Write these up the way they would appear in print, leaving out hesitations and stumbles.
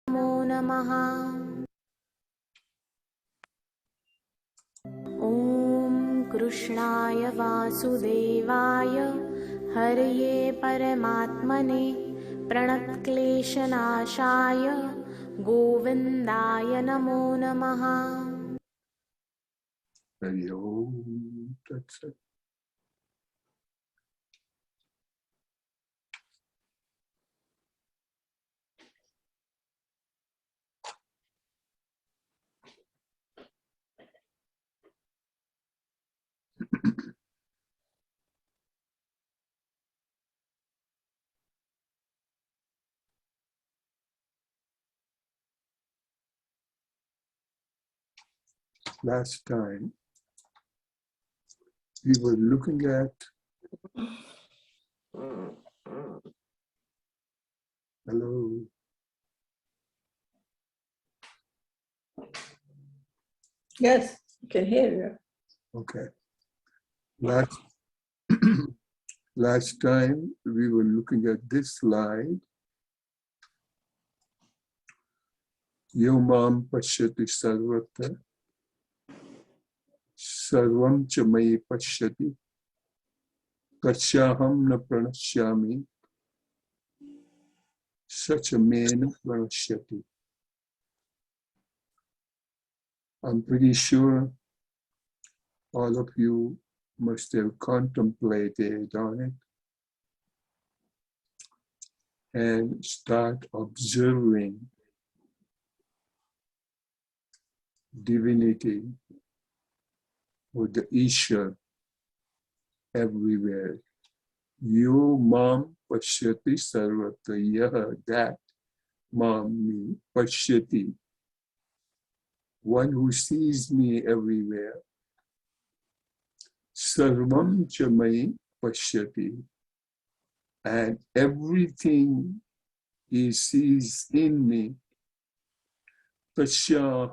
नमो नमः। ॐ कृष्णाय वासुदेवाय हरये परमात्मने प्रणतक्लेशनाशाय गोविन्दाय नमो नमः। Hari Om Tat Sat. Last time we were looking at hello. Yes, I can hear you. Okay. Last time we were looking at this slide. Yomam pashyati sarvatra sarvam cha mayi pashyati kasyaham na pranashyami sachamena pranashyati. I'm pretty sure all of you must have contemplated on it and start observing divinity or the Isha everywhere. Yo mam pashyati sarvatra, yaha, that mam me pashyati, one who sees me everywhere. Sarvam cha mayi pashyati, and everything he sees in me. Tasya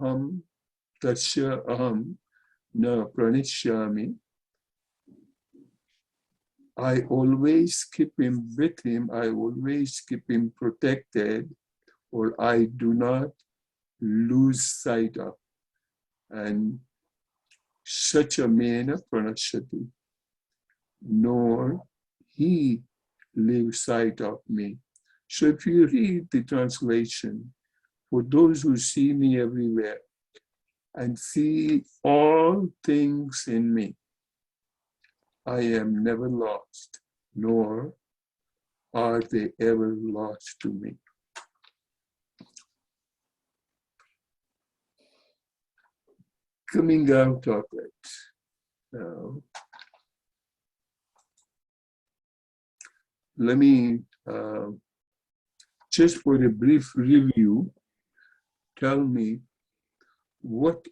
aham na pranishyami. I always keep him with him, I always keep him protected, or I do not lose sight of. And such a man pranashyati, nor he lose sight of me. So if you read the translation, for those who see me everywhere and see all things in me, I am never lost, nor are they ever lost to me. Coming out of it now, let me, just for a brief review, tell me what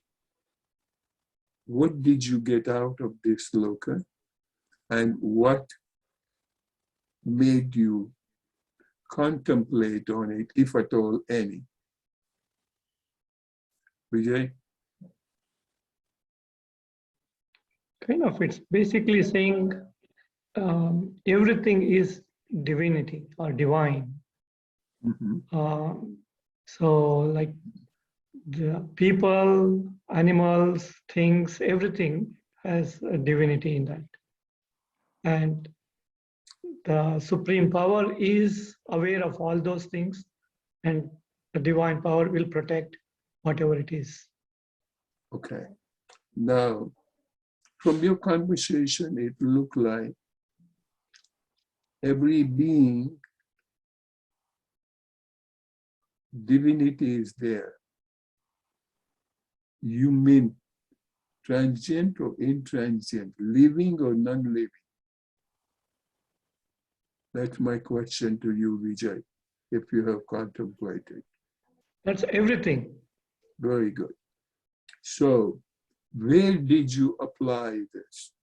did you get out of this sloka, and what made you contemplate on it, if at all any? Vijay? Kind of, it's basically saying everything is divinity or divine. Mm-hmm. So like the people, animals, things, everything has a divinity in that. And the supreme power is aware of all those things, and the divine power will protect whatever it is. Okay. Now, from your conversation, it looked like every being, divinity is there. You mean transient or intransient, living or non-living? That's my question to you, Vijay, if you have contemplated. That's everything. Very good. So, where did you apply this?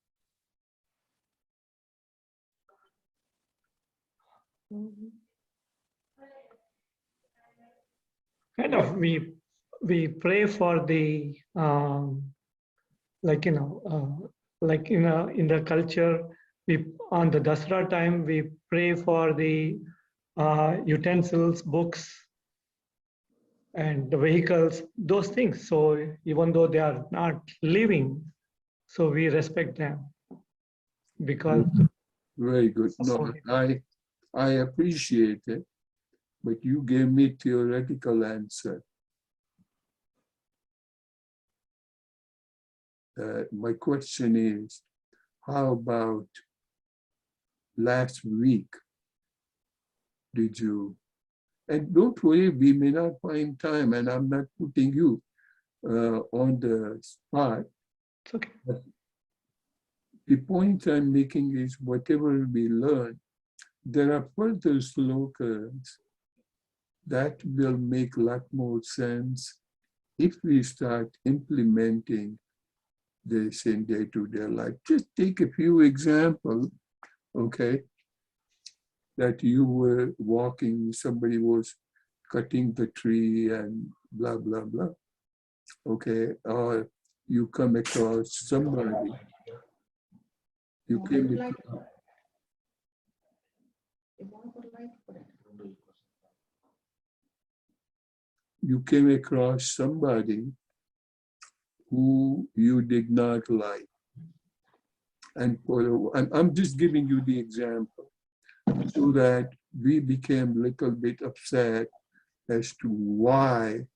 Kind of, we pray for the like like in the culture, we on the Dasra time we pray for the utensils, books, and the vehicles, those things. So even though they are not living, so we respect them because Very good. No, I appreciate it, but you gave me theoretical answer. My question is, how about last week? Did you? And don't worry, we may not find time, and I'm not putting you on the spot. it's okay. The point I'm making is whatever we learn, there are further slokas that will make a lot more sense if we start implementing this in day-to-day life. Just take a few examples, okay? That you were walking, somebody was cutting the tree and blah, blah, blah. Okay, or you come across somebody, you came across, somebody who you did not like. And I'm just giving you the example so that we became a little bit upset as to why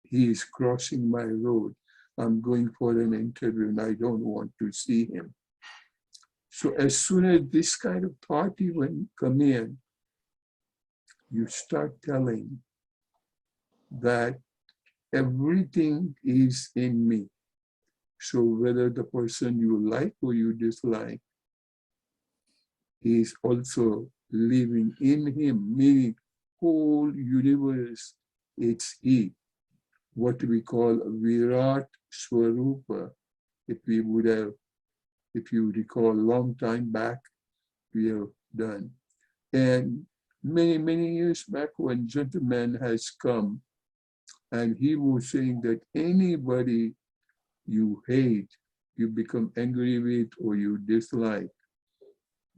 he is crossing my road. I'm going for an interview and I don't want to see him. So as soon as this kind of thought even come in, you start telling that everything is in me. So whether the person you like or you dislike is also living in him, meaning whole universe, it's he. What we call Virat Swarupa. If you recall, long time back, we have done. And many, many years back, one gentleman has come and he was saying that anybody you hate, you become angry with, or you dislike,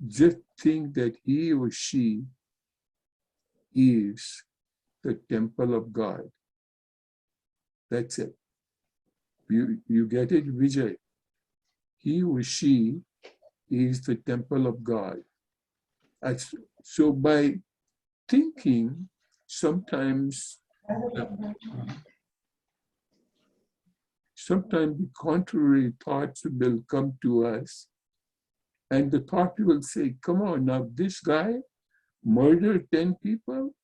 just think that he or she is the temple of God. That's it. You get it, Vijay? He or she is the temple of God. So by thinking, sometimes the contrary thoughts will come to us, and the thought will say, come on, now this guy murdered 10 people,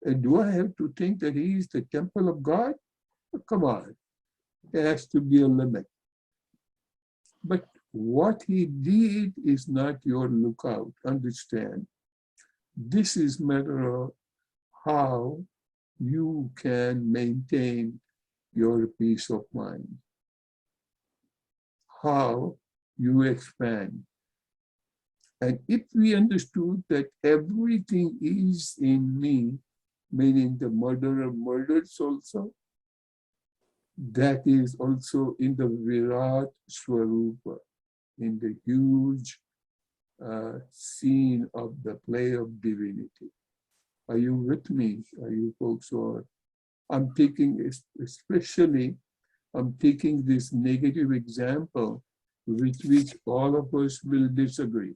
and do I have to think that he is the temple of God? Come on, there has to be a limit. But what he did is not your lookout, understand. This is a matter of how you can maintain your peace of mind, how you expand. And if we understood that everything is in me, meaning the murderer murders also, that is also in the Virat Swarupa, in the huge scene of the play of divinity. Are you with me? Are you folks? Or I'm taking, especially, I'm taking this negative example with which all of us will disagree.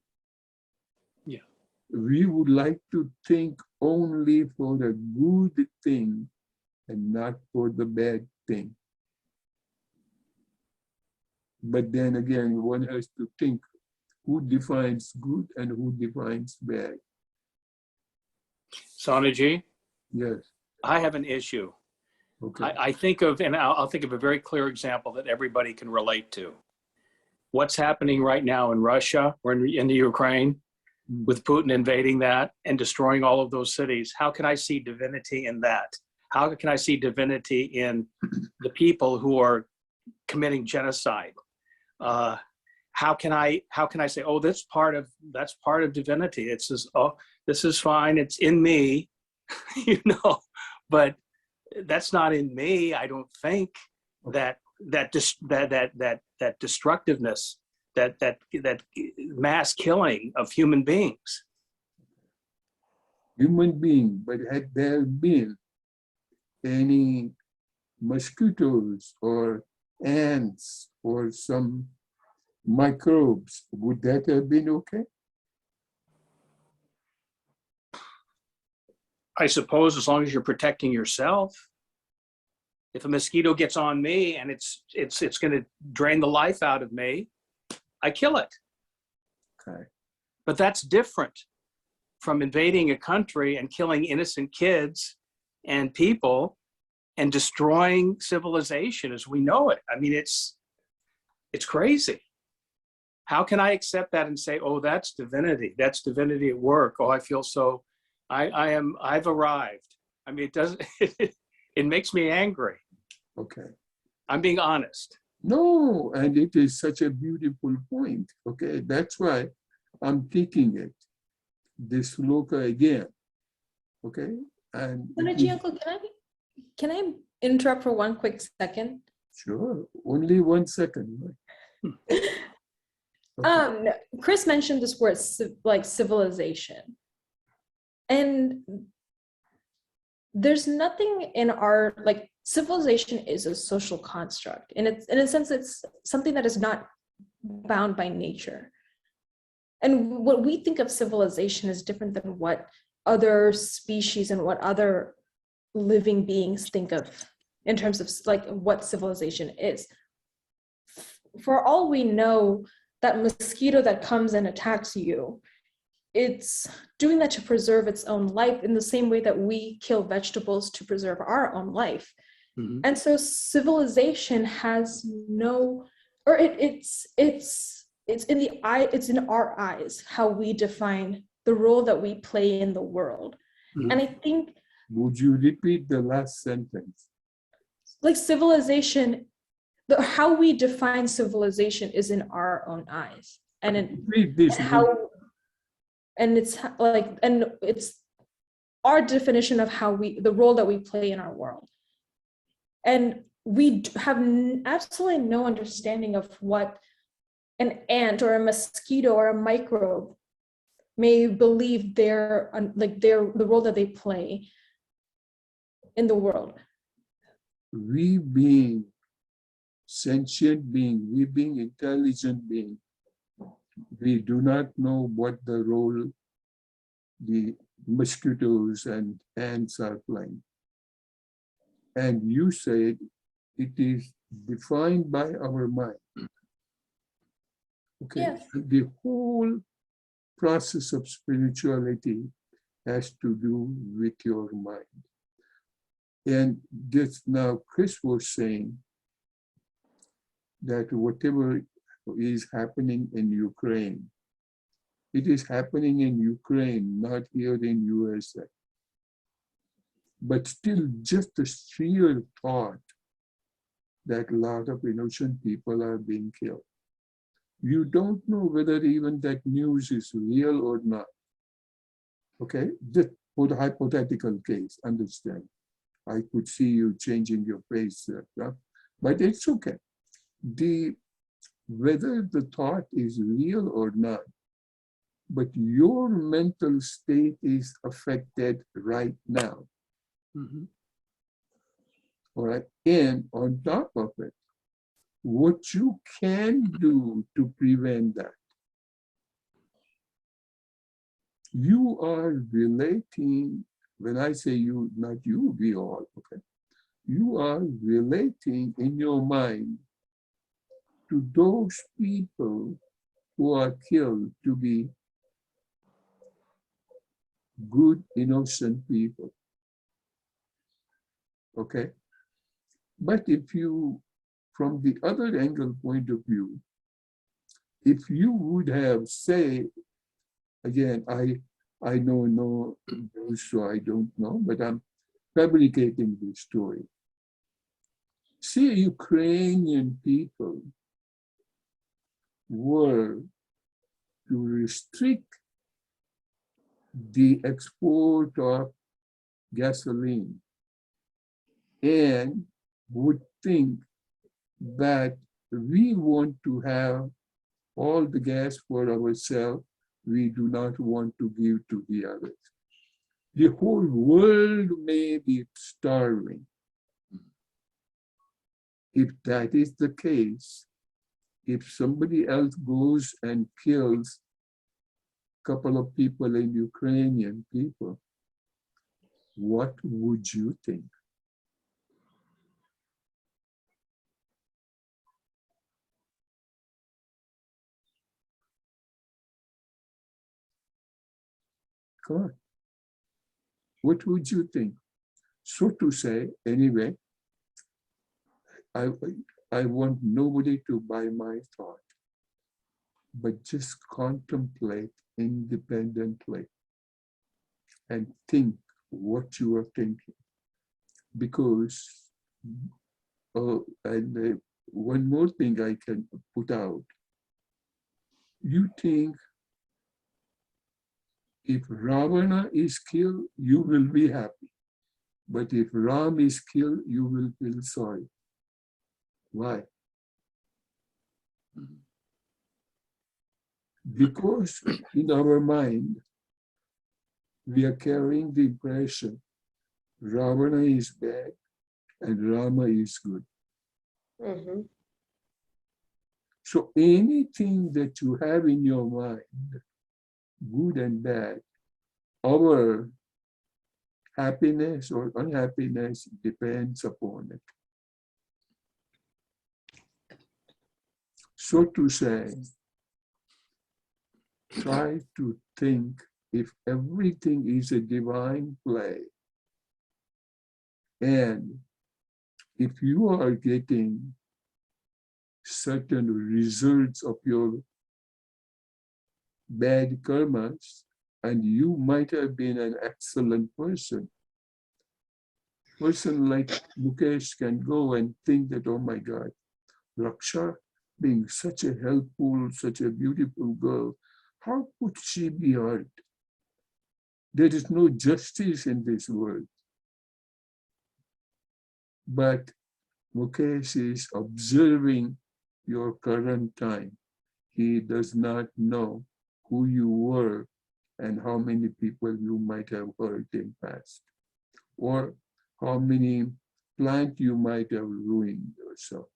Yeah. We would like to think only for the good thing and not for the bad thing. But then again, one has to think who defines good and who defines bad. Sanaji, Yes. I have an issue. Okay. I think of, and I'll think of a very clear example that everybody can relate to. What's happening right now in Russia or in the Ukraine with Putin invading that and destroying all of those cities? How can I see divinity in that? How can I see divinity in the people who are committing genocide? How can I say, oh, that's part of divinity? It says, oh, this is fine. It's in me, you know, but that's not in me. I don't think that destructiveness, that mass killing of human beings. Human being, but had there been any mosquitoes or ants or some microbes, would that have been okay? I suppose as long as you're protecting yourself. If a mosquito gets on me and it's going to drain the life out of me, I kill it. Okay. But that's different from invading a country and killing innocent kids and people and destroying civilization as we know it. I mean, it's crazy. How can I accept that and say, oh, that's divinity. That's divinity at work. Oh, I feel so, I've arrived. I mean, it doesn't, it makes me angry. Okay. I'm being honest. No, and it is such a beautiful point. Okay, that's why I'm taking it, this sloka again. Okay, and Guruji, Uncle, can I interrupt for one quick second? sure, only 1 second. Okay. Chris mentioned this word like civilization, and there's nothing in our, like, civilization is a social construct, and it's, in a sense, it's something that is not bound by nature. And what we think of civilization is different than what other species and what other living beings think of in terms of like what civilization is. For all we know, that mosquito that comes and attacks you, it's doing that to preserve its own life in the same way that we kill vegetables to preserve our own life. Mm-hmm. And so civilization has no, or it's in the eye, it's in our eyes how we define the role that we play in the world. Mm-hmm. And I think, would you repeat the last sentence? Like civilization, how we define civilization is in our own eyes, and it's our definition of how the role that we play in our world. And we have absolutely no understanding of what an ant or a mosquito or a microbe may believe the role that they play in the world. We being sentient being, we being intelligent being, we do not know what the role the mosquitoes and ants are playing. And you said it is defined by our mind. Okay, yes. The whole process of spirituality has to do with your mind. And just now Chris was saying that whatever is happening in Ukraine, it is happening in Ukraine, not here in USA. But still, just the sheer thought that a lot of innocent people are being killed. You don't know whether even that news is real or not. Okay, just for the hypothetical case, understand. I could see you changing your face there, yeah? But it's okay. Whether the thought is real or not, but your mental state is affected right now. Mm-hmm. All right, and on top of it, what you can do to prevent that. You are relating, when I say you, not you, we all, okay? You are relating in your mind to those people who are killed to be good, innocent people. Okay? But if you, from the other angle point of view, if you would have say, again, I know no, so I don't know, but I'm fabricating this story. See, Ukrainian people were to restrict the export of gasoline and would think that we want to have all the gas for ourselves, we do not want to give to the others. The whole world may be starving, If that is the case, if somebody else goes and kills a couple of people in Ukrainian people, what would you think? Come on. What would you think? So to say, anyway, I want nobody to buy my thought, but just contemplate independently and think what you are thinking. Because, one more thing I can put out. You think if Ravana is killed, you will be happy. But if Ram is killed, you will feel sorry. Why? Because in our mind, we are carrying the impression Ravana is bad and Rama is good. Mhm. So anything that you have in your mind, good and bad, our happiness or unhappiness depends upon it. So to say, try to think if everything is a divine play, and if you are getting certain results of your bad karmas, and you might have been an excellent person. Person like Mukesh can go and think that, oh my God, Raksha, being such a helpful, such a beautiful girl, how could she be hurt? There is no justice in this world. But Mukesh is observing your current time. He does not know who you were and how many people you might have hurt in past, or how many plants you might have ruined yourself.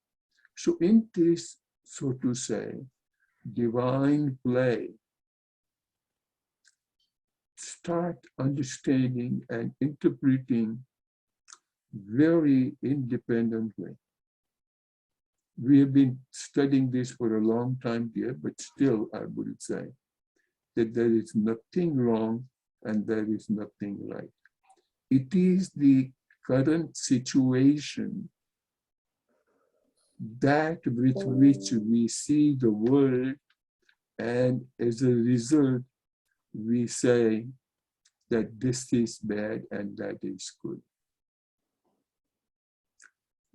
So in this, so to say, divine play, start understanding and interpreting very independently. We have been studying this for a long time here, but still I would say that there is nothing wrong and there is nothing right. It is the current situation that with which we see the world, and as a result, we say that this is bad and that is good.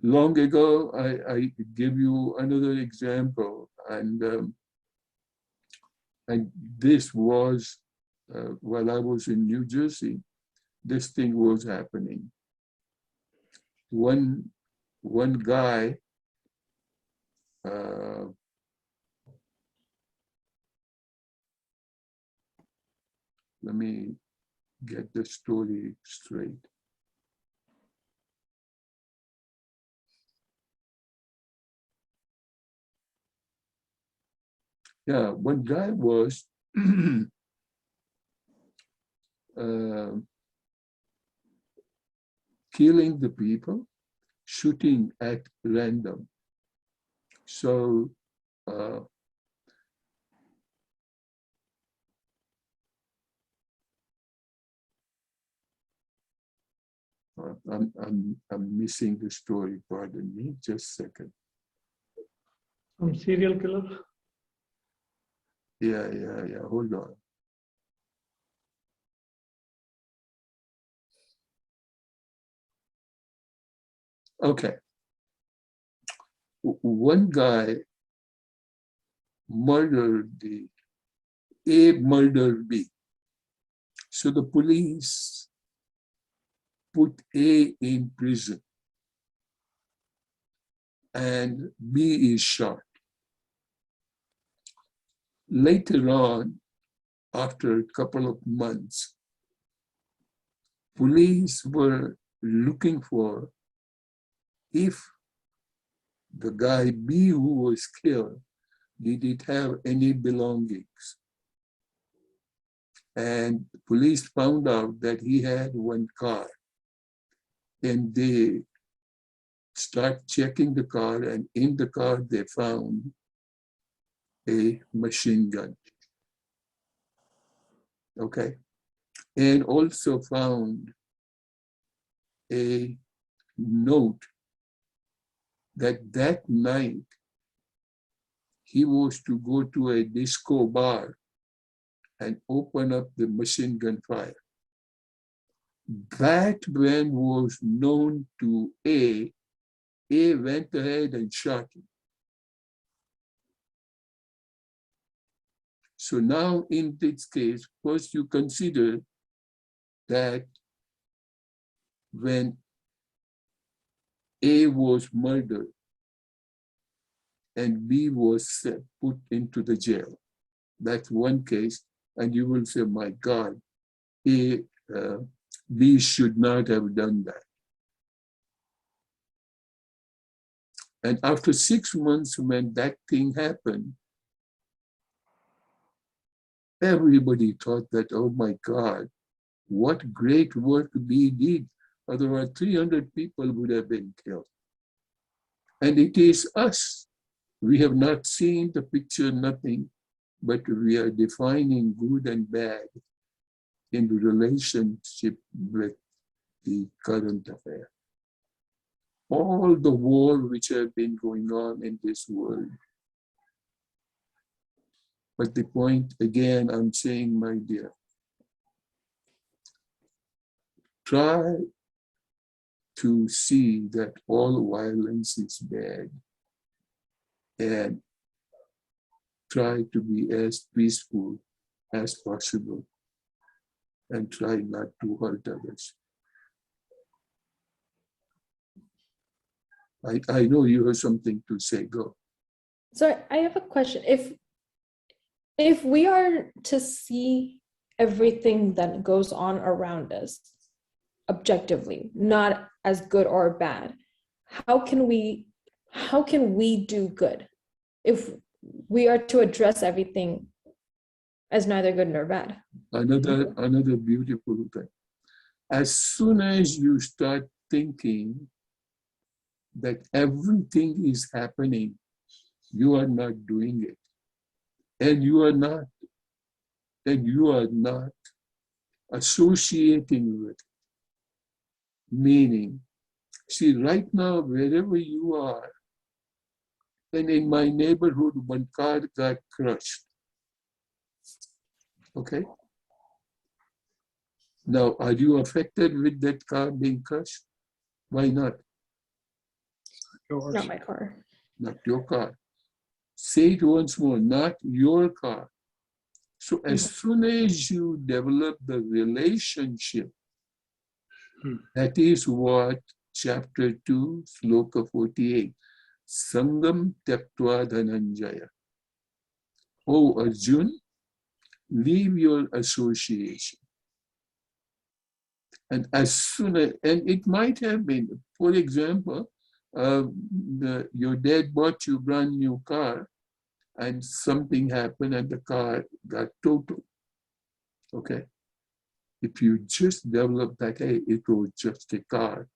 Long ago, I give you another example, and this was while I was in New Jersey. This thing was happening. One guy let me get the story straight. Yeah, one guy was killing the people, shooting at random. So I'm missing the story, pardon me, just a second. Some serial killer. Yeah, hold on. Okay. One guy murdered A murdered B. So the police put A in prison and B is shot. Later on, after a couple of months, police were looking for if the guy B who was killed didn't have any belongings. And the police found out that he had one car. And they start checking the car, and in the car they found a machine gun. Okay. And also found a note that night he was to go to a disco bar and open up the machine gun fire. That man was known to A. A went ahead and shot him. So now in this case, first you consider that when A was murdered and B was put into the jail, that's one case, and you will say, my God, B should not have done that. And after 6 months, when that thing happened, everybody thought that, oh my God, what great work B did. Otherwise, 300 people would have been killed. And it is us. We have not seen the picture, nothing, but we are defining good and bad in relationship with the current affair. All the war which have been going on in this world. But the point, again, I'm saying, my dear, try to see that all violence is bad and try to be as peaceful as possible and try not to hurt others. I know you have something to say, go. So I have a question. If we are to see everything that goes on around us objectively, not as good or bad, how can we do good if we are to address everything as neither good nor bad? Another beautiful thing. As soon as you start thinking that everything is happening, you are not doing it. And you are not associating with it. Meaning, see, right now, wherever you are, and in my neighborhood, one car got crushed. Okay? Now, are you affected with that car being crushed? Why not? Yours. Not my car. Not your car. Say it once more, not your car. So as soon as you develop the relationship, that is what chapter 2, sloka 48, Sangam Tyaktva Dhananjaya. Oh Arjun, leave your association. And as soon as, and it might have been, for example, your dad bought you a brand new car and something happened and the car got totaled. Okay. If you just develop that, hey, it was just a car,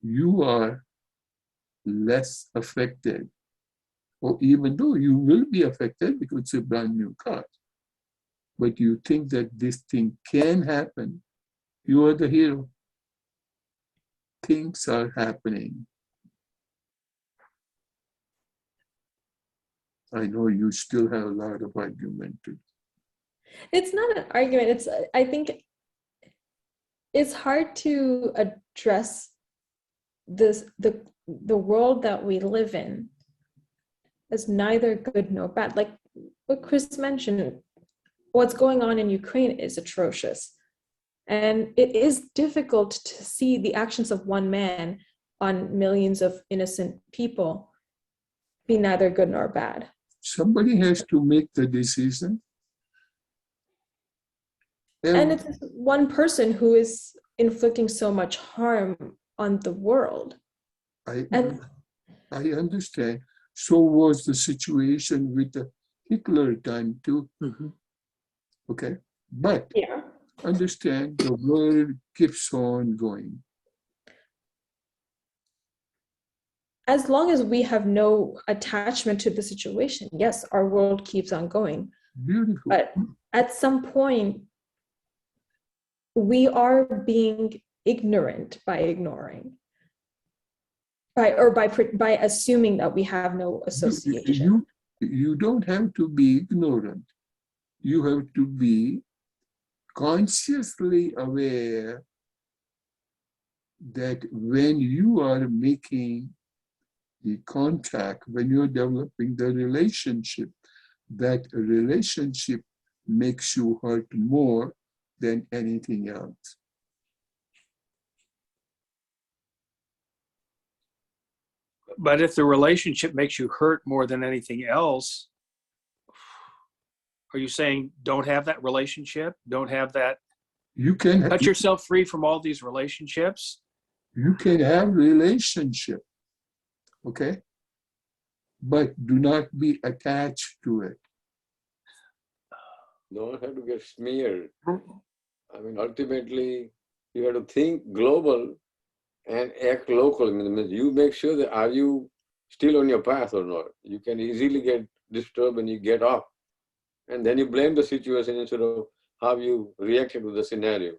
you are less affected. Or even though you will be affected because it's a brand new car, but you think that this thing can happen, you are the hero. Things are happening. I know you still have a lot of argument to do. It's not an argument. I think it's hard to address the world that we live in as neither good nor bad. Like what Chris mentioned, what's going on in Ukraine is atrocious. And it is difficult to see the actions of one man on millions of innocent people be neither good nor bad. Somebody has to make the decision. And it's one person who is inflicting so much harm on the world. And I understand. So was the situation with the Hitler time too. Mhm. Okay, but yeah, understand the world keeps on going. as long as we have no attachment to the situation, yes, our world keeps on going. Beautiful. But at some point, we are being ignorant by ignoring, by assuming that we have no association. You don't have to be ignorant. You have to be consciously aware that when you are making the contact, when you're developing the relationship, that relationship makes you hurt more than anything else. But if the relationship makes you hurt more than anything else, are you saying don't have that relationship? Don't have that? You can Cut yourself free from all these relationships? you can have relationship, okay? But do not be attached to it. Don't have to get smeared. I mean, ultimately, you have to think global and act local. I mean, you make sure that are you still on your path or not. You can easily get disturbed and you get off. And then you blame the situation instead of how you reacted to the scenario.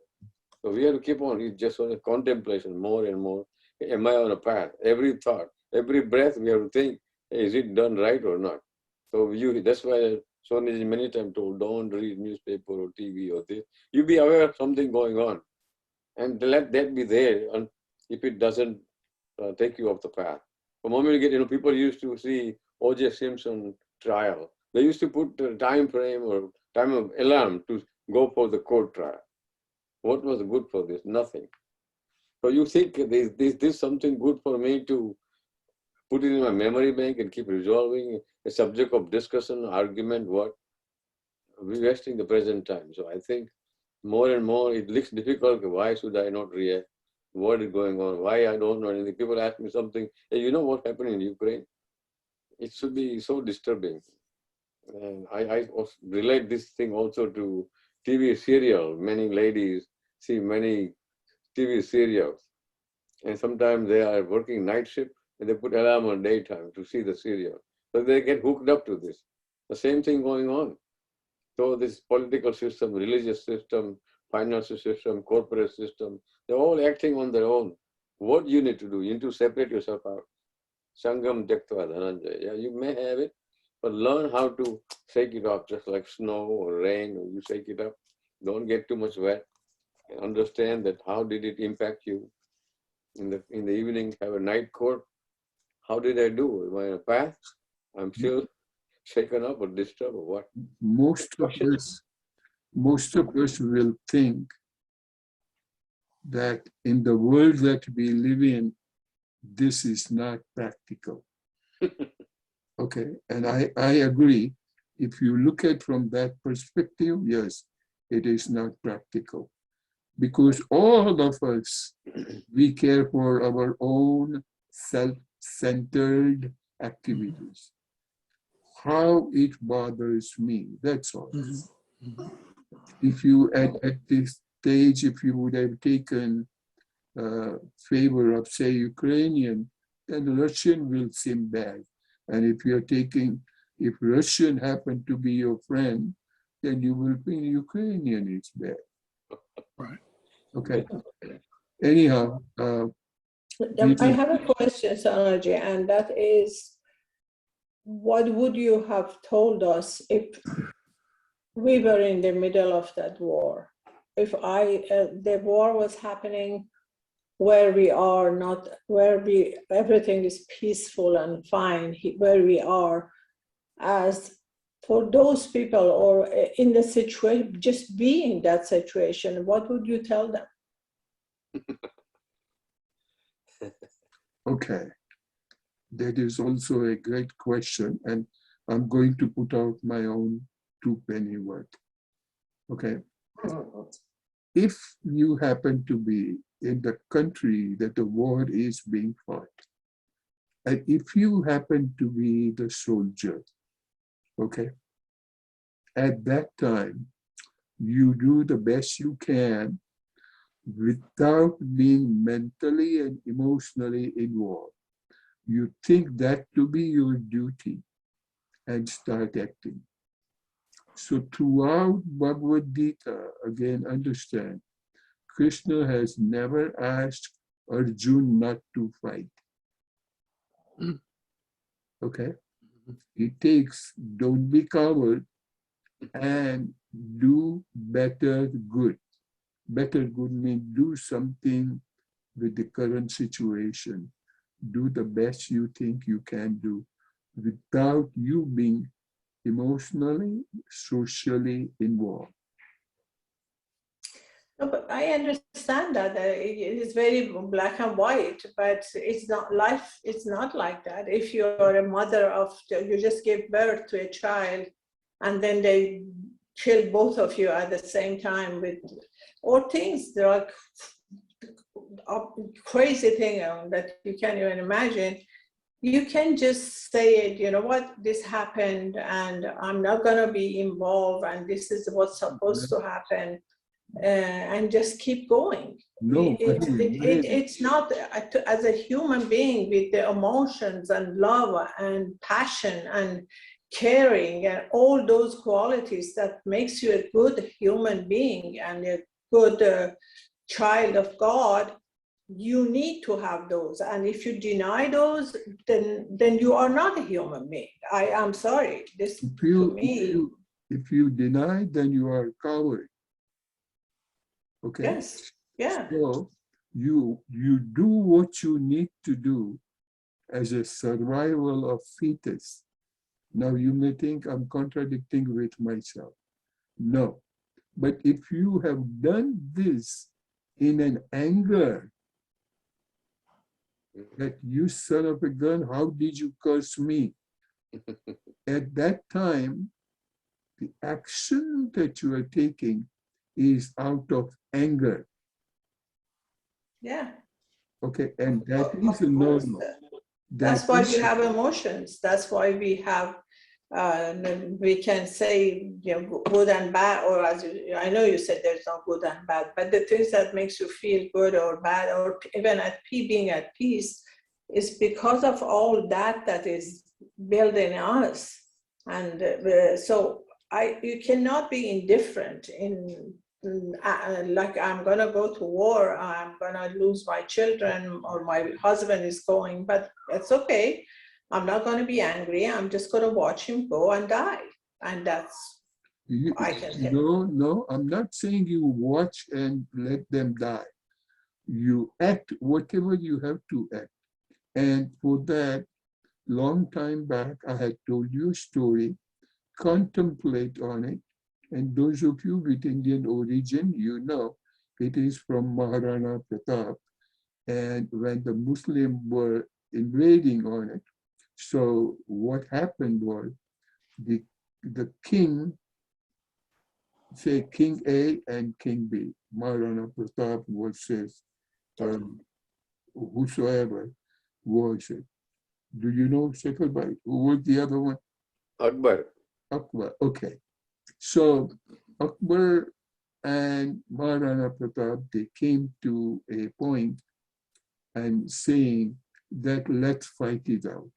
So we have to keep on, it's just on a contemplation more and more. Am I on a path? Every thought, every breath we have to think, is it done right or not? So that's why Swami many times told, don't read newspaper or TV or this. You be aware of something going on and let that be there and if it doesn't take you off the path. The moment you get, people used to see O.J. Simpson trial. They used to put a time frame or time of alarm to go for the court trial. What was good for this? Nothing. So you think this something good for me to put it in my memory bank and keep resolving a subject of discussion, argument, what? We're wasting the present time. So I think more and more it looks difficult. Why should I not react? What is going on? Why I don't know anything? People ask me something, hey, you know what happened in Ukraine? It should be so disturbing. And I relate this thing also to TV serial. Many ladies see many TV serials. And sometimes they are working night shift and they put alarm on daytime to see the serial. So they get hooked up to this. The same thing going on. So this political system, religious system, financial system, corporate system, they're all acting on their own. What you need to do, you need to separate yourself out. Sangam Jaktva Dhananjaya. Yeah, you may have it, but learn how to shake it off, just like snow or rain, or you shake it up. Don't get too much wet. And understand that how did it impact you in the evening, have a night court. How did I do? Am I on a path? I'm still shaken up or disturbed or what? Most of us will think that in the world that we live in, this is not practical. Okay, and I agree. If you look at from that perspective, yes, it is not practical. Because all of us, we care for our own self-centered activities. How it bothers me, that's all. If you, at this stage, if you would have taken favor of, say, Ukrainian, then the Russian will seem bad. And if Russian happen to be your friend, then you will think Ukrainian is bad. Right. Okay. Anyhow, I have a question, Sanaji, and that is, what would you have told us if we were in the middle of that war? If the war was happening where we are, not where everything is peaceful and fine, where we are, as for those people or in the situation, just be in that situation, what would you tell them? okay. That is also a great question, and I'm going to put out my own two-penny word. Okay. If you happen to be in the country that the war is being fought, And if you happen to be the soldier, okay, at that time, you do the best you can without being mentally and emotionally involved. You think that to be your duty and start acting. So throughout Bhagavad Gita, again, understand, Krishna has never asked Arjun not to fight. Okay? He takes, don't be coward and do better good. Better good means do something with the current situation. Do the best you think you can do without you being emotionally, socially involved. No, but I understand that it is very black and white, but it's not life. It's not like that. If you're a mother of, you just give birth to a child, and then they kill both of you at the same time with, or things there are crazy thing that you can't even imagine. You can just say, you know what, this happened, and I'm not going to be involved, and this is what's supposed to happen. And just keep going. No, It's not, as a human being with the emotions and love and passion and caring and all those qualities that makes you a good human being and a good child of God. You need to have those, and if you deny those, then you are not a human being. I'm sorry. This to me. If you deny, then you are a coward. Okay. Yes. Yeah. So you do what you need to do as a survival of fetus. Now you may think I'm contradicting with myself. No. But if you have done this in an anger, that you son of a gun, how did you curse me? At that time, the action that you are taking is out of anger. Yeah. Okay, and that is normal. That's why we have emotions. That's why we have, we can say, you know, good and bad, or as you, I know you said there's no good and bad, but the things that makes you feel good or bad, or even being at peace, is because of all that is built in us. And so you cannot be indifferent in, like I'm going to go to war, I'm going to lose my children, or my husband is going, but it's okay. I'm not going to be angry. I'm just going to watch him go and die. And that's, I can tell. No, I'm not saying you watch and let them die. You act whatever you have to act. And for that, long time back, I had told you a story, contemplate on it. And those of you with Indian origin, you know, it is from Maharana Pratap. And when the Muslims were invading on it, so what happened was the king, say King A and King B, Maharana Pratap was says, whosoever was it. Do you know Shekhar Bhai? Who was the other one? Akbar. Akbar, okay. So Akbar and Maharana Pratap, they came to a point and saying that let's fight it out.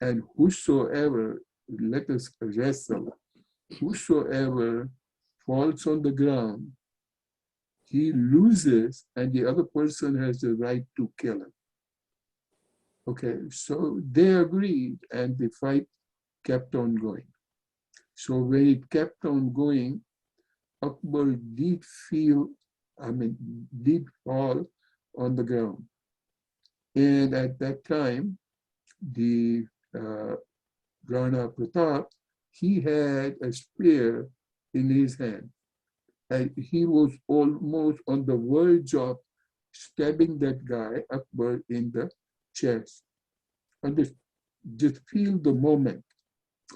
And whosoever, let us wrestle, whosoever falls on the ground, he loses and the other person has the right to kill him. Okay, so they agreed and the fight kept on going. So when it kept on going, Akbar did did fall on the ground. And at that time, the Rana Pratap, he had a spear in his hand. And he was almost on the verge of stabbing that guy, Akbar, in the chest. And just feel the moment.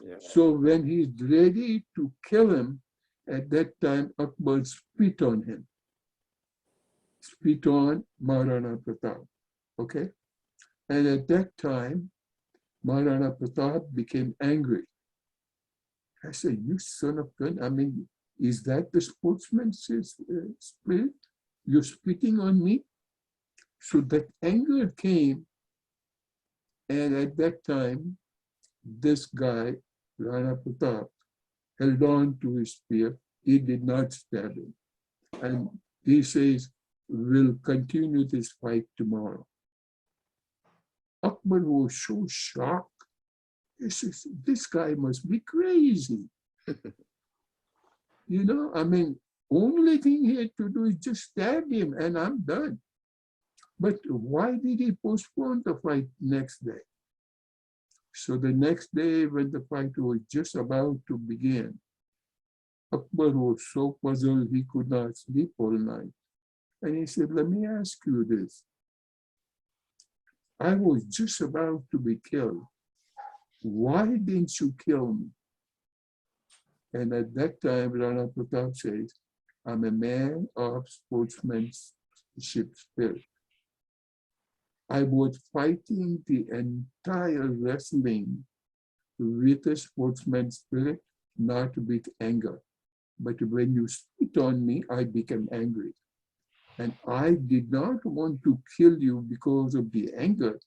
Yeah. So when he's ready to kill him, at that time, Akbar spit on him. Spit on Maharana Pratap. Okay? And at that time, Maharana Pratap became angry. I said, you son of gun, I mean, is that the sportsman's spirit? You're spitting on me? So that anger came, and at that time, this guy, Rana Pratap, held on to his spear. He did not stab him. And he says, we'll continue this fight tomorrow. Akbar was so shocked. He says, this guy must be crazy. You know, I mean, only thing he had to do is just stab him and I'm done. But why did he postpone the fight next day? So the next day when the fight was just about to begin, Akbar was so puzzled he could not sleep all night. And he said, let me ask you this. I was just about to be killed. Why didn't you kill me? And at that time, Rana Pratap says, I'm a man of sportsmanship spirit. I was fighting the entire wrestling with a sportsman spirit, not with anger. But when you spit on me, I became angry. And I did not want to kill you because of the anger.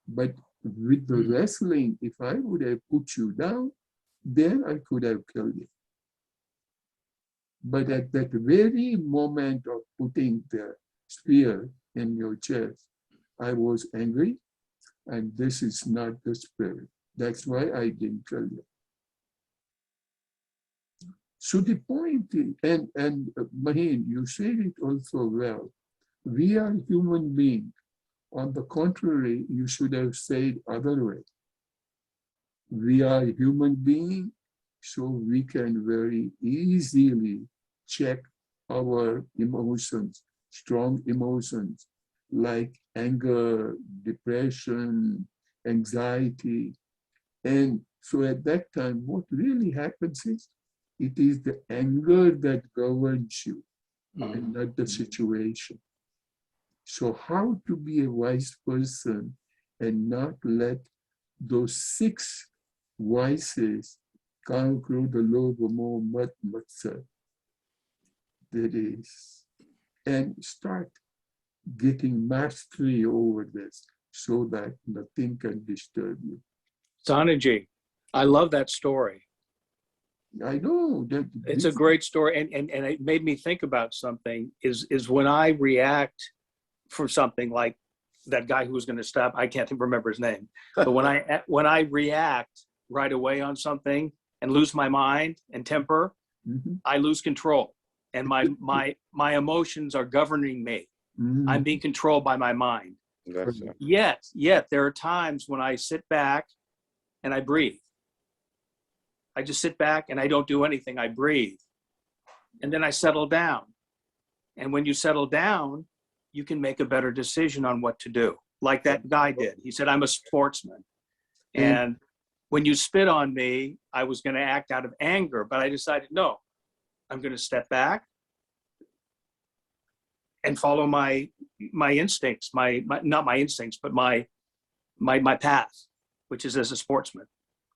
But with the wrestling, if I would have put you down, then I could have killed you. But at that very moment of putting the spear in your chest, I was angry, and this is not the spirit. That's why I didn't kill you. So the point is, and Mahin, you said it also well, we are human beings. On the contrary, you should have said other way. We are human beings, so we can very easily check our emotions, strong emotions, like anger, depression, anxiety. And so at that time, what really happens is, it is the anger that governs you and not the situation. So how to be a wise person and not let those 6 vices, Kam, Krodha, Lobha, Moha, Mat, Matsar, that is, and start getting mastery over this so that nothing can disturb you. Sanaji, I love that story. I know that It's a great story, and it made me think about something. Is when I react for something like that guy who was going to stop. I can't remember his name, but when I react right away on something and lose my mind and temper, I lose control, and my emotions are governing me. I'm being controlled by my mind. That's right. Yet there are times when I sit back and I breathe. I just sit back and I don't do anything. I breathe. And then I settle down. And when you settle down, you can make a better decision on what to do. Like that guy did. He said, I'm a sportsman. And when you spit on me, I was going to act out of anger, but I decided, no, I'm going to step back and follow my instincts, not my instincts, but my path, which is as a sportsman.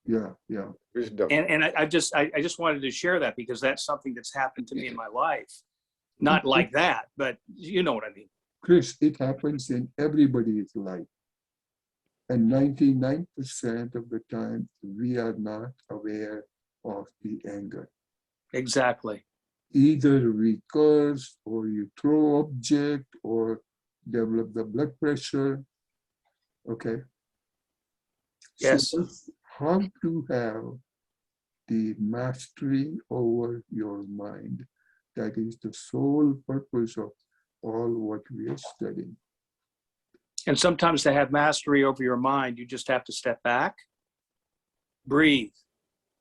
Yeah. Wisdom. And I just wanted to share that because that's something that's happened to me in my life. Not like that, but you know what I mean. Chris, it happens in everybody's life. And 99% of the time, we are not aware of the anger. Exactly. Either we curse, or you throw object, or develop the blood pressure. Okay. Yes. So how to have the mastery over your mind. That is the sole purpose of all what we are studying. And sometimes to have mastery over your mind, you just have to step back, breathe.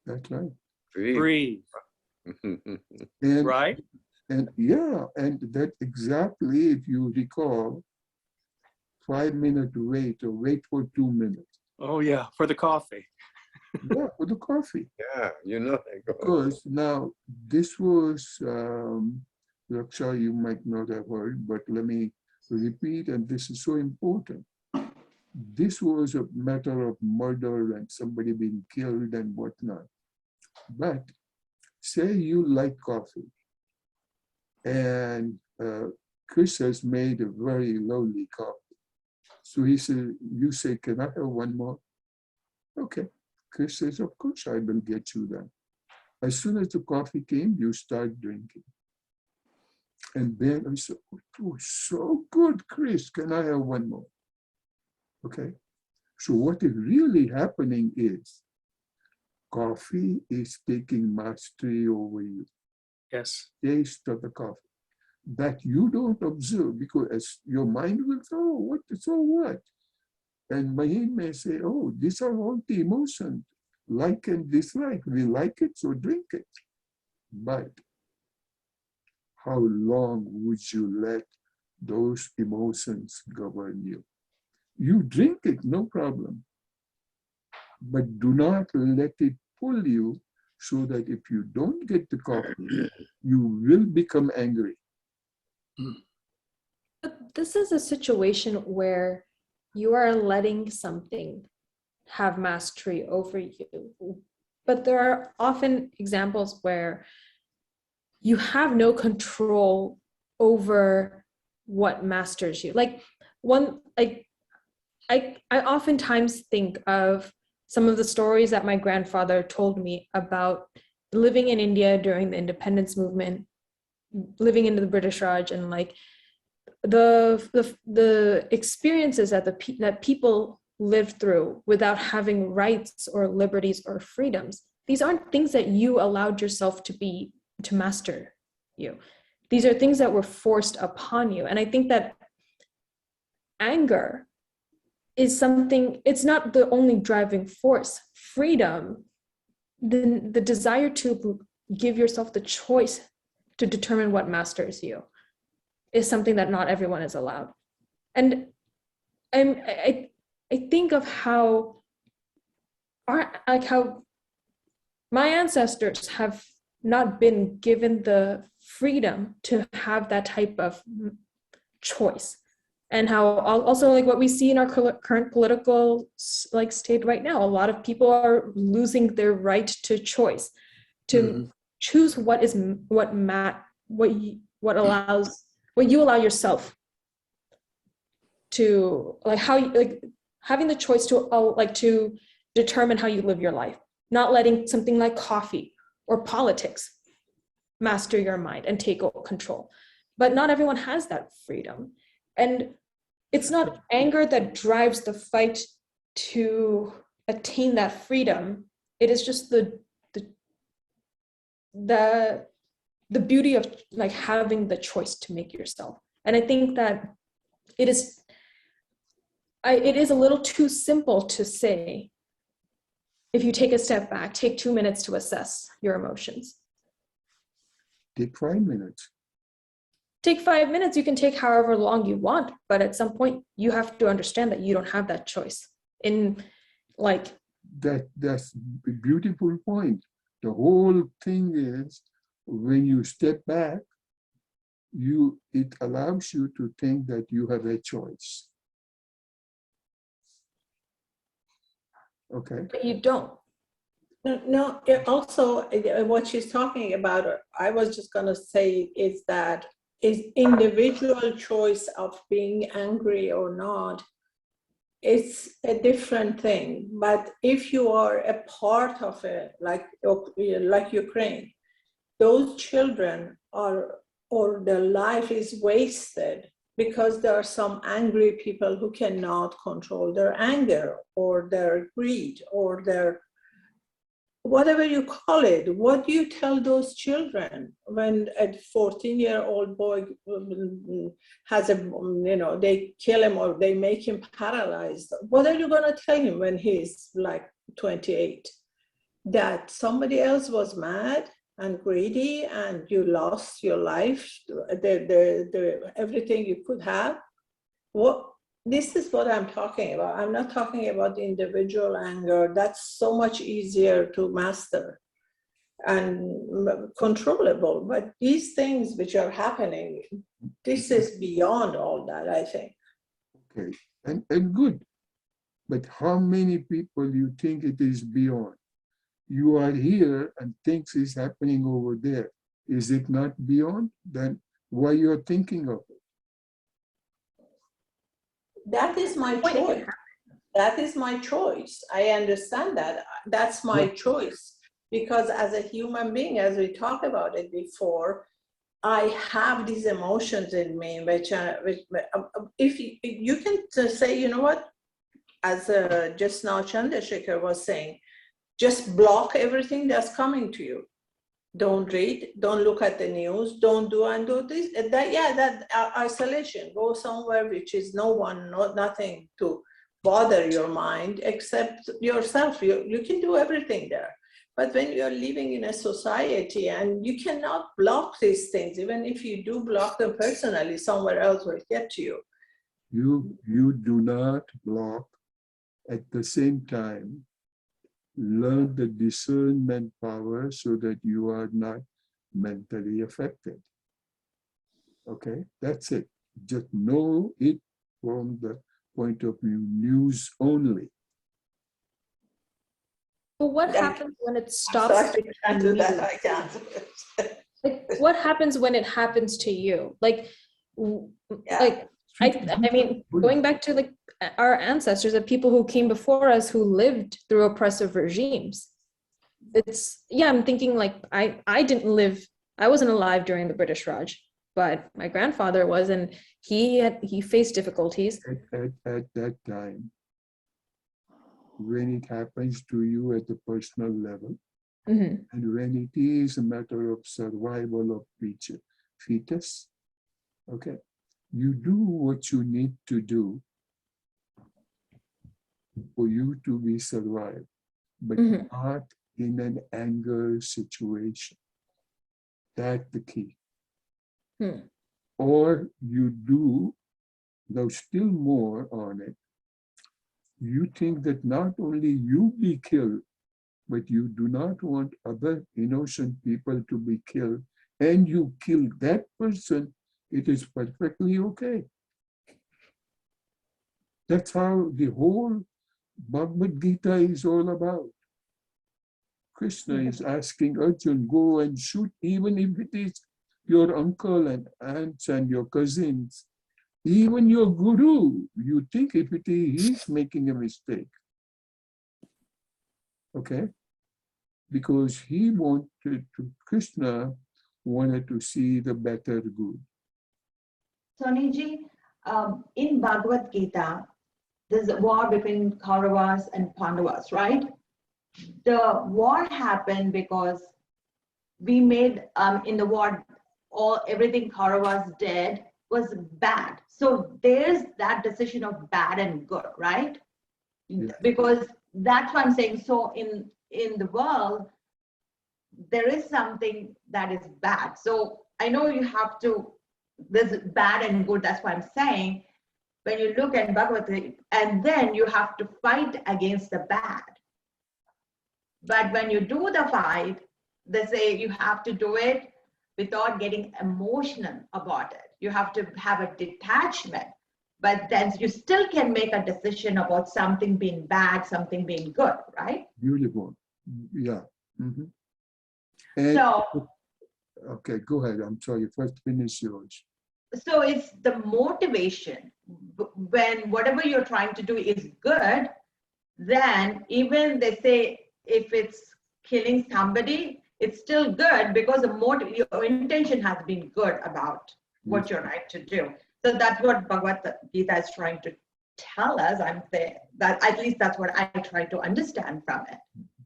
That's right. Breathe. And, right? And that exactly, if you recall, 5-minute wait or wait for 2 minutes. Oh yeah, for the coffee. Yeah, for the coffee. Yeah, you know. Because now this was, Raksha, you might not have heard, but let me repeat, and this is so important. this was a matter of murder and somebody being killed and whatnot. But say you like coffee, and Chris has made a very lovely coffee. So he said, you say, can I have one more? Okay. Chris says, of course I will get you that. As soon as the coffee came, you start drinking. And then I said, oh, it was so good, Chris, can I have one more? Okay. So what is really happening is coffee is taking mastery over you. Yes. Taste of the coffee that you don't observe, because as your mind will say, oh, what, so what? And Mahim may say, oh, these are all the emotions, like and dislike. We like it, so drink it. But how long would you let those emotions govern you? You drink it, no problem. But do not let it pull you, so that if you don't get the coffee, you will become angry. But this is a situation where you are letting something have mastery over you. But there are often examples where you have no control over what masters you. Like I oftentimes think of some of the stories that my grandfather told me about living in India during the independence movement, living into the British Raj, and like the experiences that people lived through without having rights or liberties or freedoms. These aren't things that you allowed yourself to master you. These are things that were forced upon you. And I think that anger is something, it's not the only driving force. Freedom, the desire to give yourself the choice to determine what masters you, is something that not everyone is allowed. And I think of how my ancestors have not been given the freedom to have that type of choice, and how also like what we see in our current political like state right now, a lot of people are losing their right to choice, to choose what you allow yourself to, like how you, like having the choice to like to determine how you live your life, not letting something like coffee or politics master your mind and take control. But not everyone has that freedom. And it's not anger that drives the fight to attain that freedom. It is just the beauty of like having the choice to make yourself. And I think that it is a little too simple to say, if you take a step back, take 2 minutes to assess your emotions. Take 5 minutes. Take 5 minutes, you can take however long you want, but at some point you have to understand that you don't have that choice. In like that's a beautiful point. The whole thing is, when you step back, it allows you to think that you have a choice. Okay. But you don't. No, also what she's talking about, I was just going to say, is that is individual choice of being angry or not. It's a different thing. But if you are a part of it, like Ukraine, those children are, or their life is wasted because there are some angry people who cannot control their anger or their greed or their, whatever you call it. What do you tell those children when a 14-year-old boy has they kill him or they make him paralyzed? What are you going to tell him when he's like 28? That somebody else was mad and greedy and you lost your life, everything you could have? This is what I'm talking about. I'm not talking about the individual anger. That's so much easier to master and controllable. But these things which are happening, this is beyond all that, I think. Okay, and good. But how many people you think it is beyond? You are here and things is happening over there. Is it not beyond? Then why you're thinking of it? That is my choice. That is my choice. I understand that. That's my choice. Because as a human being, as we talked about it before, I have these emotions in me, which if you can say, you know what, as just now Chandrasekhar was saying, just block everything that's coming to you. Don't read, don't look at the news, don't do and do this. That isolation, go somewhere which is no one, nothing to bother your mind except yourself. You can do everything there. But when you're living in a society and you cannot block these things, even if you do block them personally, somewhere else will get to you. You do not block. At the same time, learn the discernment power so that you are not mentally affected. Okay, that's it. Just know it from the point of view news only. But what happens when it stops? I can't do that. I can't. Like, what happens when it happens to you? Like, I mean, going back to like our ancestors, the people who came before us who lived through oppressive regimes. I'm thinking like I wasn't alive during the British Raj, but my grandfather was, and he faced difficulties. At that time, when it happens to you at the personal level, and when it is a matter of survival of fetus, okay, you do what you need to do for you to be survived, but not in an anger situation. That's the key. Or you do, now still more on it, you think that not only you be killed, but you do not want other innocent people to be killed, and you kill that person, it is perfectly okay. That's how the whole Bhagavad Gita is all about. Krishna is asking Arjuna, go and shoot, even if it is your uncle and aunts and your cousins, even your guru. You think if it is, he's making a mistake. Okay? Because Krishna wanted to see the better good. Soniji, in Bhagavad Gita, there's a war between Kauravas and Pandavas, right? The war happened because we made, in the war, everything Kauravas did was bad. So there's that decision of bad and good, right? Yeah. Because that's what I'm saying. So in the world, there is something that is bad. So I know you have to, there's bad and good, that's what I'm saying. When you look at Bhagavad Gita, and then you have to fight against the bad. But when you do the fight, they say you have to do it without getting emotional about it. You have to have a detachment, but then you still can make a decision about something being bad, something being good, right? Beautiful. Yeah. And, so, okay, go ahead. I'm sorry. First, finish yours. So it's the motivation. When whatever you're trying to do is good, then even they say if it's killing somebody, it's still good because your intention has been good about what you're trying to do. So that's what Bhagavad Gita is trying to tell us. I'm saying that at least that's what I try to understand from it.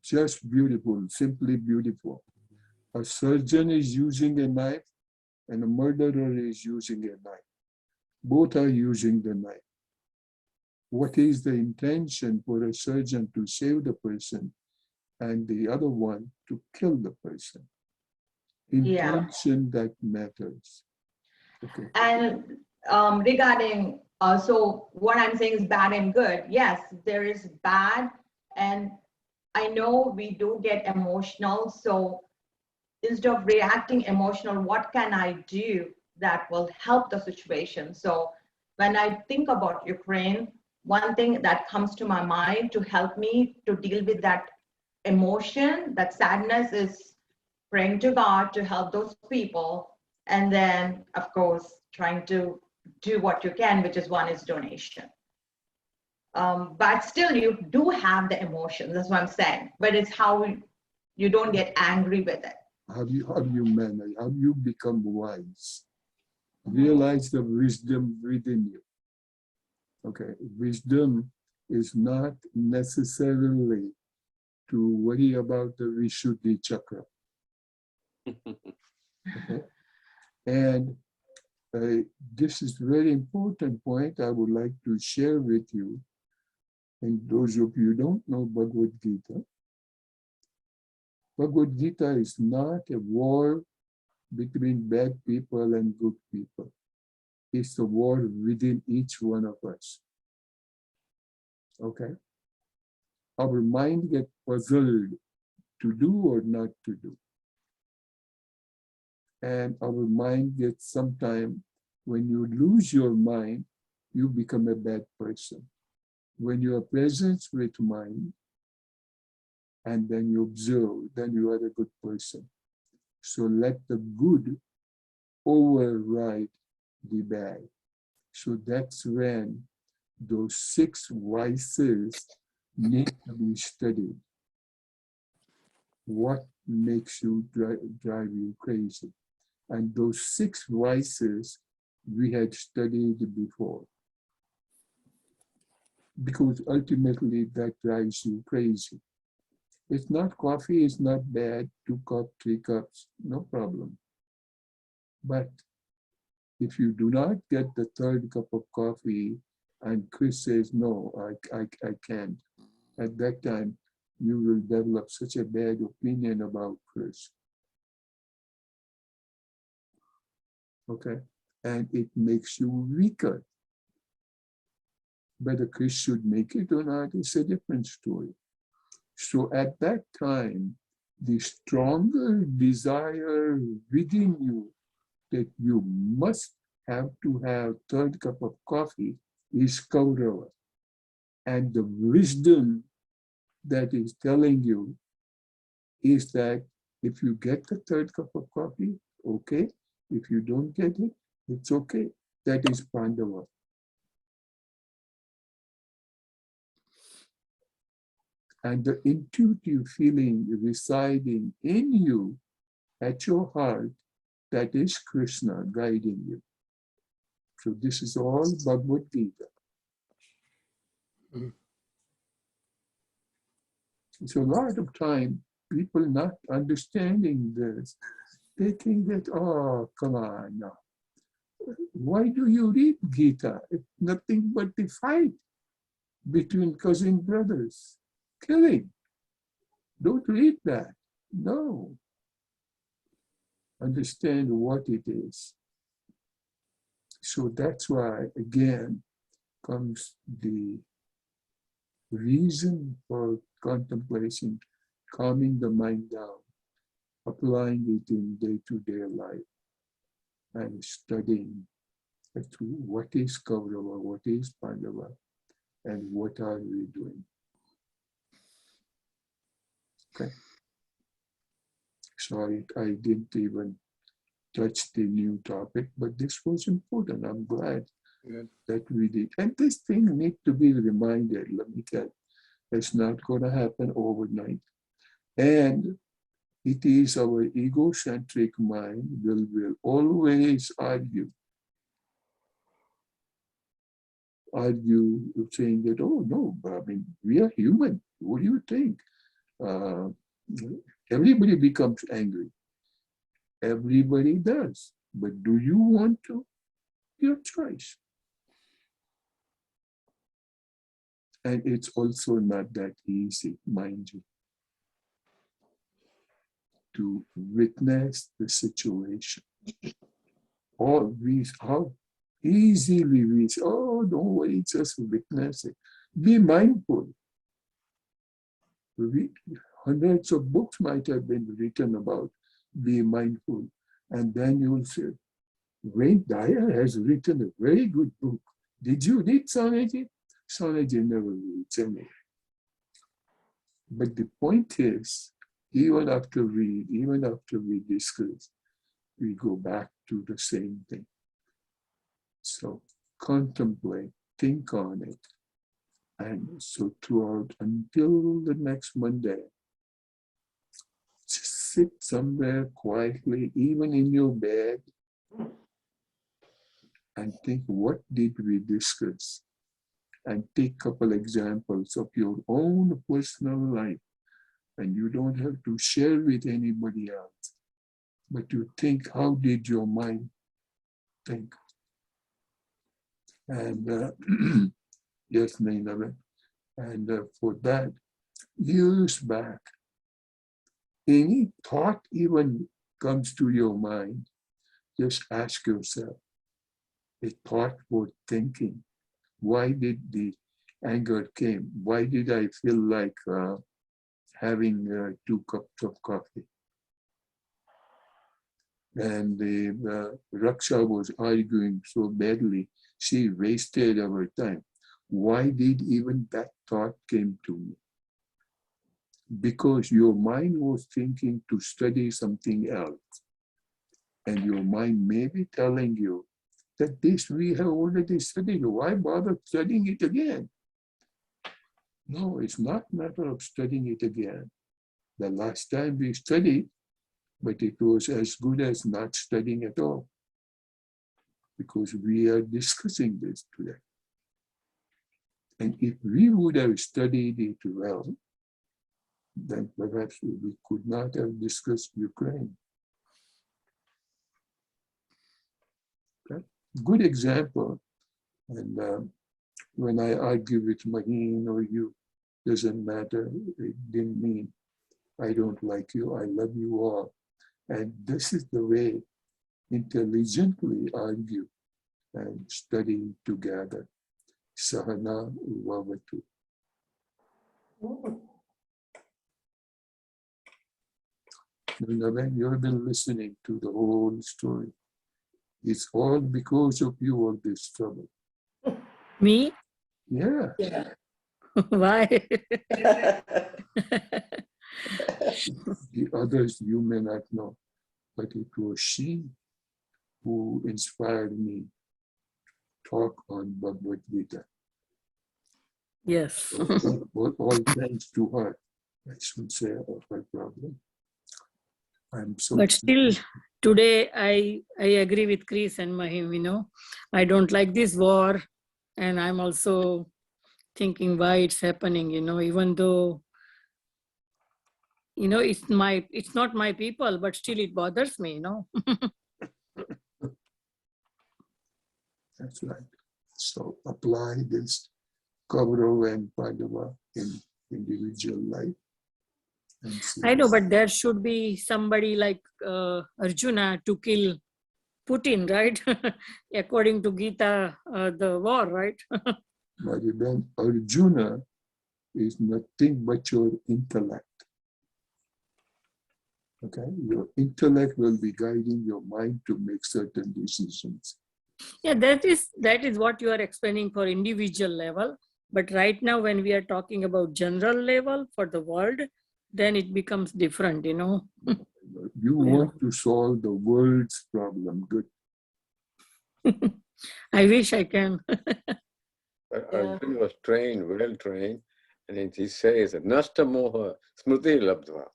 Just beautiful, simply beautiful. A surgeon is using a knife and a murderer is using a knife. Both are using the knife. What is the intention for a surgeon to save the person and the other one to kill the person? Intention that matters. Okay. And regarding, so what I'm saying is bad and good. Yes, there is bad, and I know we do get emotional. So instead of reacting emotional, what can I do that will help the situation? So when I think about Ukraine, one thing that comes to my mind to help me to deal with that emotion, that sadness, is praying to God to help those people. And then, of course, trying to do what you can, which is one is donation. But still, you do have the emotions. That's what I'm saying. But it's how you don't get angry with it. How you manage, how you become wise. Realize the wisdom within you. Okay, wisdom is not necessarily to worry about the Vishuddhi chakra. Okay? And this is a very important point I would like to share with you. And those of you who don't know Bhagavad Gita, Bhagavad Gita is not a war between bad people and good people. It's a war within each one of us. Okay? Our mind gets puzzled to do or not to do. And our mind gets sometimes, when you lose your mind, you become a bad person. When you are present with mind, and then you observe, then you are a good person. So let the good override the bad. So that's when those 6 vices need to be studied. What makes you drive you crazy? And those 6 vices we had studied before. Because ultimately that drives you crazy. It's not coffee, it's not bad, 2 cups, 3 cups, no problem. But if you do not get the 3rd cup of coffee and Chris says, no, I can't, at that time, you will develop such a bad opinion about Chris. Okay, and it makes you weaker. Whether Chris should make it or not is a different story. So at that time, the stronger desire within you that you must have to have 3rd cup of coffee is Kaurava. And the wisdom that is telling you is that if you get the 3rd cup of coffee, okay. If you don't get it, it's okay. That is Pandava. And the intuitive feeling residing in you at your heart, that is Krishna guiding you. So this is all Bhagavad Gita. So a lot of time, people not understanding this, they think that, oh, come on now. Why do you read Gita? It's nothing but the fight between cousin brothers. Killing. Don't read that. No. Understand what it is. So that's why, again, comes the reason for contemplation, calming the mind down, applying it in day-to-day life, and studying what is Kaurava, what is Pandava, and what are we doing. Okay. Sorry, I didn't even touch the new topic, but this was important. I'm glad that we did. And this thing needs to be reminded, let me tell you, it's not going to happen overnight. And it is our egocentric mind will always argue saying that, oh no, I mean, we are human. What do you think? Everybody becomes angry. Everybody does. But do you want to? Your choice. And it's also not that easy, mind you, to witness the situation. How easily we say, oh, don't worry, just witness it. Be mindful. Hundreds of books might have been written about be mindful. And then you will say, Wayne Dyer has written a very good book. Did you read Swamiji? Swamiji never reads anyway. But the point is, even after we discuss, we go back to the same thing. So contemplate, think on it. And so throughout until the next Monday, just sit somewhere quietly, even in your bed, and think, what did we discuss? And take a couple examples of your own personal life. And you don't have to share with anybody else. But you think, how did your mind think? And yes, Naina, and for that, years back, any thought even comes to your mind, just ask yourself, a thought worth thinking. Why did the anger came? Why did I feel like having 2 cups of coffee? And the Raksha was arguing so badly, she wasted our time. Why did even that thought came to me? Because your mind was thinking to study something else. And your mind may be telling you that this we have already studied. Why bother studying it again? No, it's not a matter of studying it again. The last time we studied, but it was as good as not studying at all. Because we are discussing this today. And if we would have studied it well, then perhaps we could not have discussed Ukraine. Okay? Good example. And when I argue with Maheen or you, doesn't matter. It didn't mean I don't like you. I love you all. And this is the way intelligently argue and study together. Sahana Uvavatu. When you have been listening to the whole story, it's all because of you, all this trouble. Me? Yeah. Yeah. Why? The others you may not know, but it was she who inspired me to talk on Bhagavad Gita. Yes. All thanks to her. I should say of her problem. I'm so But still, today I agree with Chris and Mahim, I don't like this war. And I'm also thinking why it's happening, even though, it's not my people, but still it bothers me, That's right. So apply this Kaurava and Pandava in individual life. And see. I know, but there should be somebody like Arjuna to kill Putin, right? According to Geeta, the war, right? But then Arjuna is nothing but your intellect. Okay, your intellect will be guiding your mind to make certain decisions. Yeah, that is what you are explaining for individual level. But right now, when we are talking about general level for the world, then it becomes different, You want to solve the world's problem. Good. I wish I can. Arjuna was trained, well trained, and he says, Nasta moha smriti labdva.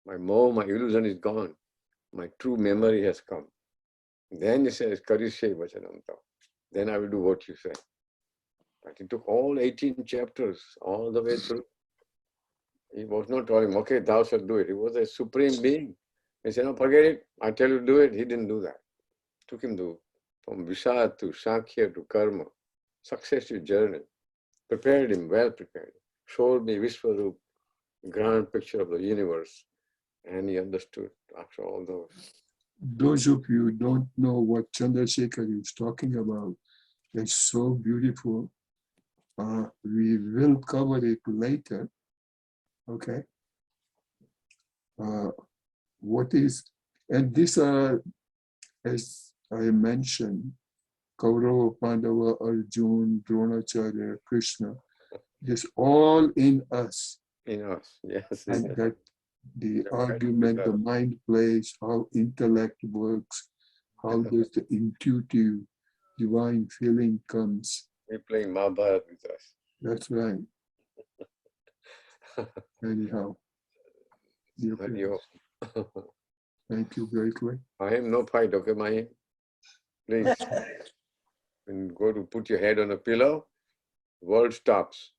My moha, my illusion is gone. My true memory has come. Then he says, Karishe vachananta. Then I will do what you say. But it took all 18 chapters, all the way through. He was not telling, okay, thou shalt do it. He was a supreme being. He said, no, forget it. I tell you to do it. He didn't do that. It took him from Visad to Sankhya to Karma, successive journey. Prepared him, well prepared. Showed me Vishwarup, grand picture of the universe. And he understood after all those. Those of you who don't know what Chandrasekhar is talking about, it's so beautiful. We will cover it later. Okay. What is, and these are, as I mentioned, Kaurava, Pandava, Arjun, Dronacharya, Krishna, just all in us. In us, yes. And yes. that the Yeah, right. argument the mind plays, how intellect works, how does the intuitive divine feeling comes. We're playing Mahabharata with us. That's right. Anyhow, dear But friends, thank you greatly. I am no fight, okay, Mahi? Please. When you go to put your head on a pillow, world stops.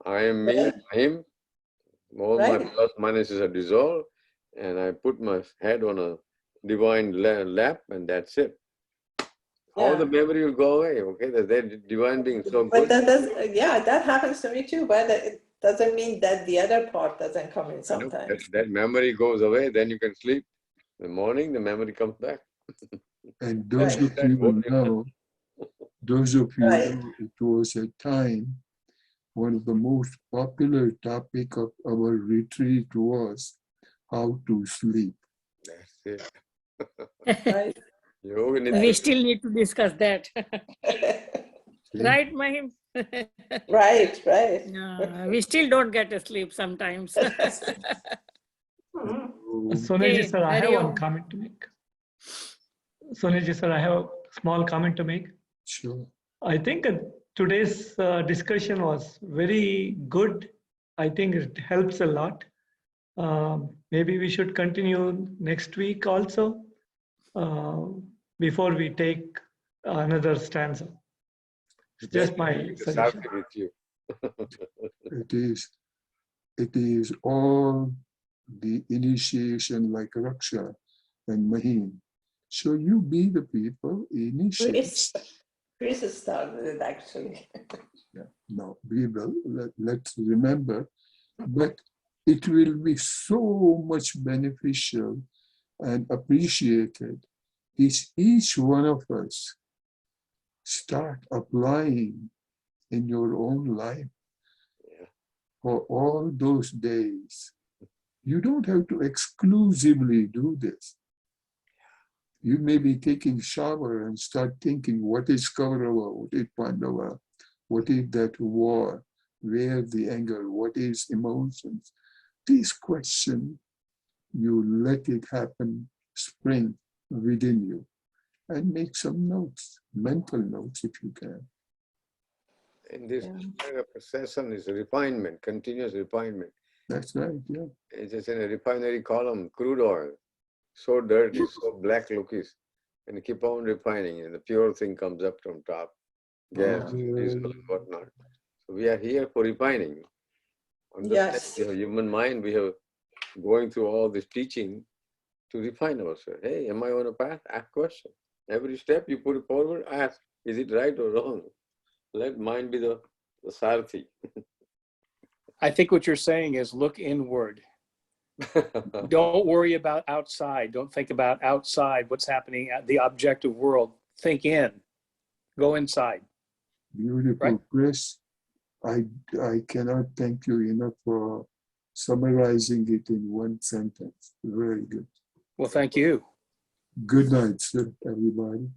I am me, him, all my Right. plus minuses are dissolved, and I put my head on a divine lap, and that's it. All the memory will go away, okay? That divine being so But good. that does, yeah, that happens to me too, but it doesn't mean that the other part doesn't come in I know, sometimes. that memory goes away, then you can sleep. In the morning, the memory comes back. And those Right. of you know, those of you Right. know, it was a time, one of the most popular topic of our retreat was how to sleep. That's it. Right. Yoga We Nidra. still need to discuss that. Right, Mahim? Right, right. No, we still don't get to sleep sometimes. Sonaji Okay, sir, I have Hari one Om. comment to make. Sonaji sir, I have a small comment to make. Sure. I think today's discussion was very good. I think it helps a lot. Maybe we should continue next week also before we take another stanza. It's just my The suggestion. Sarthi with you. It is all the initiation like Raksha and Mahim. So you be the people initiate. Chris started it actually. Yeah. No, we will, let's remember, but it will be so much beneficial and appreciated if each one of us start applying in your own life for all those days. You don't have to exclusively do this. You may be taking shower and start thinking, what is Kaurava, what is Pandava, what is that war, where the anger, what is emotions. This question, you let it happen, spring within you, and make some notes, mental notes if you can. And this procession is refinement, continuous refinement. That's right, yeah. It's just in a refinery column, crude oil, so dirty, so black looking, and you keep on refining, and the pure thing comes up from top, gas, diesel, and whatnot. So we are here for refining. Understand, Yes. we have human mind, we have going through all this teaching to refine ourselves. Hey, am I on a path? Ask question. Every step you put it forward, ask, is it right or wrong? Let mind be the Sarthi. I think what you're saying is look inward. Don't worry about outside. Don't think about outside, what's happening at the objective world. Think in. Go inside. Beautiful, Right. Chris. I cannot thank you enough for summarizing it in one sentence. Very good. Well, thank you. Good night, sir, everybody.